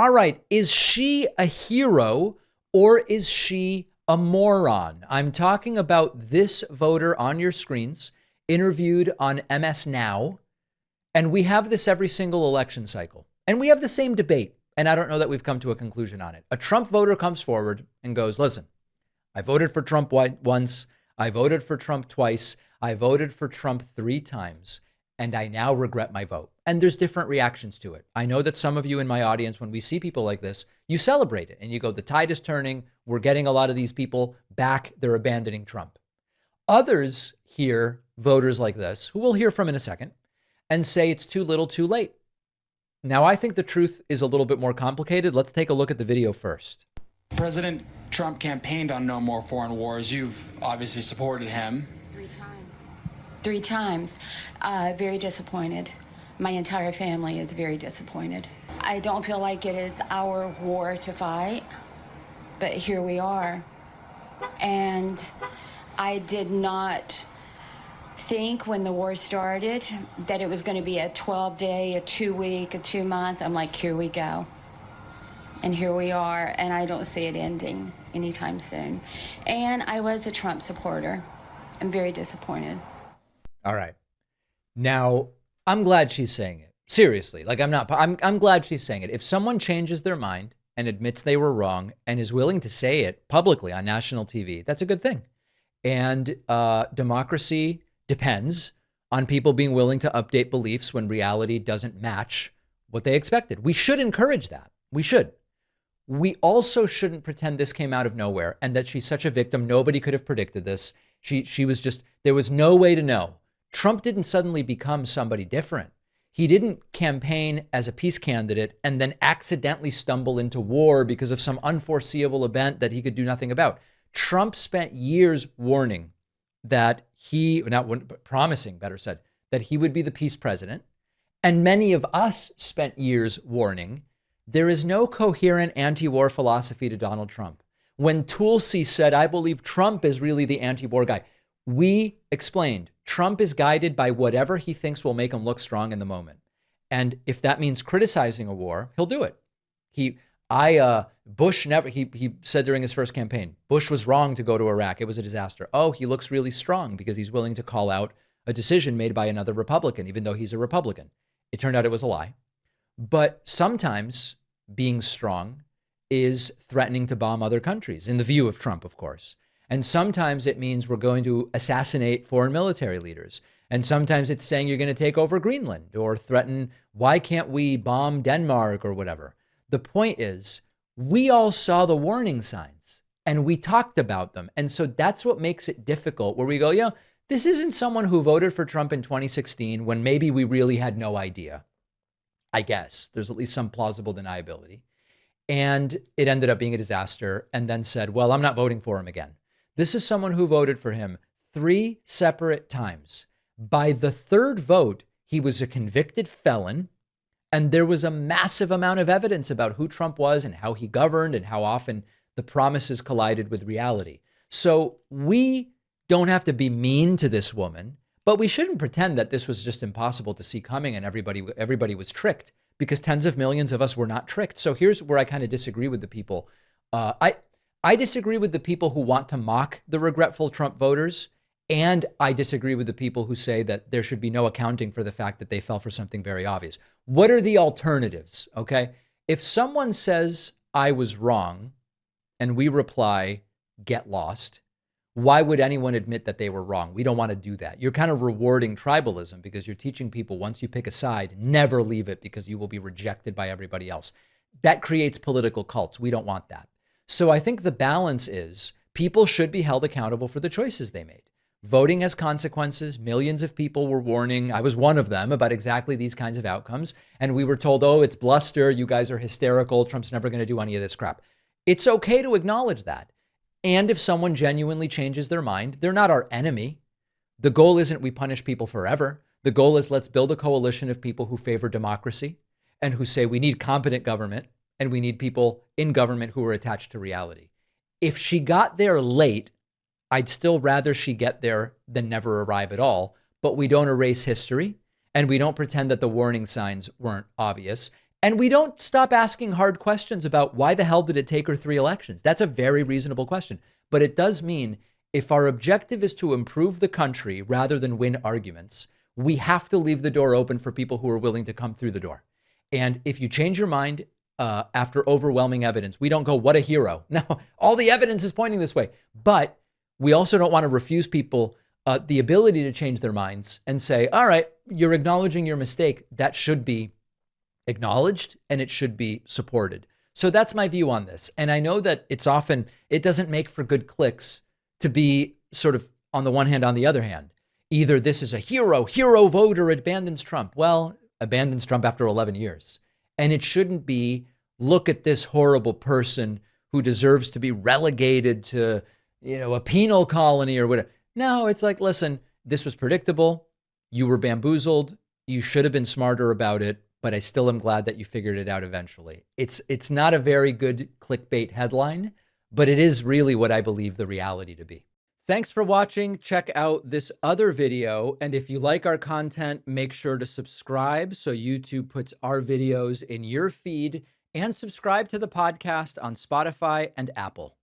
All right, is she a hero or is she a moron? I'm talking about this voter on your screens, interviewed on MS Now. And we have this every single election cycle. And we have the same debate. And I don't know that we've come to a conclusion on it. A Trump voter comes forward and goes, listen, I voted for Trump once. I voted for Trump twice. I voted for Trump 3 times. And I now regret my vote. And there's different reactions to it. I know that some of you in my audience, when we see people like this, you celebrate it and you go, the tide is turning. We're getting a lot of these people back. They're abandoning Trump. Others hear voters like this, who we'll hear from in a second, and say it's too little too late. Now, I think the truth is a little bit more complicated. Let's take a look at the video first. President Trump campaigned on no more foreign wars. You've obviously supported him. 3 times. 3 times. Very disappointed. My entire family is very disappointed. I don't feel like it is our war to fight, but here we are. And I did not think when the war started that it was going to be a 12-day, a 2-week, a 2-month. I'm like, here we go. And here we are, and I don't see it ending anytime soon. And I was a Trump supporter. I'm very disappointed. All right. Now, I'm glad she's saying it. Seriously, like I'm glad she's saying it. If someone changes their mind and admits they were wrong and is willing to say it publicly on national TV, that's a good thing. And democracy depends on people being willing to update beliefs when reality doesn't match what they expected. We should encourage that. We should. We also shouldn't pretend this came out of nowhere and that she's such a victim. Nobody could have predicted this. She was just, there was no way to know. Trump didn't suddenly become somebody different. He didn't campaign as a peace candidate and then accidentally stumble into war because of some unforeseeable event that he could do nothing about. Trump spent years warning that promising, better said, that he would be the peace president. And many of us spent years warning there is no coherent anti-war philosophy to Donald Trump. When Tulsi said, I believe Trump is really the anti-war guy, we explained Trump is guided by whatever he thinks will make him look strong in the moment. And if that means criticizing a war, he'll do it. Bush never, he said during his first campaign, Bush was wrong to go to Iraq. It was a disaster. Oh, he looks really strong because he's willing to call out a decision made by another Republican, even though he's a Republican. It turned out it was a lie. But sometimes being strong is threatening to bomb other countries, in the view of Trump, of course. And sometimes it means we're going to assassinate foreign military leaders. And sometimes it's saying you're going to take over Greenland or threaten, why can't we bomb Denmark or whatever? The point is, we all saw the warning signs and we talked about them. And so that's what makes it difficult, where we go, this isn't someone who voted for Trump in 2016 when maybe we really had no idea. I guess there's at least some plausible deniability. And it ended up being a disaster and then said, well, I'm not voting for him again. This is someone who voted for him 3 separate times. By the 3rd vote, he was a convicted felon. And there was a massive amount of evidence about who Trump was and how he governed and how often the promises collided with reality. So we don't have to be mean to this woman, but we shouldn't pretend that this was just impossible to see coming and everybody was tricked, because tens of millions of us were not tricked. So here's where I kind of disagree with the people. I disagree with the people who want to mock the regretful Trump voters. And I disagree with the people who say that there should be no accounting for the fact that they fell for something very obvious. What are the alternatives? Okay. If someone says I was wrong and we reply, get lost, why would anyone admit that they were wrong? We don't want to do that. You're kind of rewarding tribalism because you're teaching people, once you pick a side, never leave it because you will be rejected by everybody else. That creates political cults. We don't want that. So I think the balance is people should be held accountable for the choices they made. Voting has consequences. Millions of people were warning. I was one of them about exactly these kinds of outcomes. And we were told, oh, it's bluster. You guys are hysterical. Trump's never going to do any of this crap. It's okay to acknowledge that. And if someone genuinely changes their mind, they're not our enemy. The goal isn't we punish people forever. The goal is let's build a coalition of people who favor democracy and who say we need competent government and we need people in government who are attached to reality. If she got there late, I'd still rather she get there than never arrive at all. But we don't erase history and we don't pretend that the warning signs weren't obvious. And we don't stop asking hard questions about why the hell did it take her 3 elections? That's a very reasonable question. But it does mean if our objective is to improve the country rather than win arguments, we have to leave the door open for people who are willing to come through the door. And if you change your mind after overwhelming evidence, we don't go, what a hero. No, all the evidence is pointing this way. But we also don't want to refuse people the ability to change their minds and say, all right, you're acknowledging your mistake. That should be acknowledged and it should be supported. So that's my view on this. And I know that it doesn't make for good clicks to be sort of on the one hand, on the other hand. Either this is a hero voter abandons Trump. Well, abandons Trump after 11 years. And it shouldn't be, look at this horrible person who deserves to be relegated to, a penal colony or whatever. No, it's like, listen, this was predictable. You were bamboozled. You should have been smarter about it, but I still am glad that you figured it out eventually. It's not a very good clickbait headline, but it is really what I believe the reality to be. Thanks for watching. Check out this other video. And if you like our content, make sure to subscribe so YouTube puts our videos in your feed, and subscribe to the podcast on Spotify and Apple.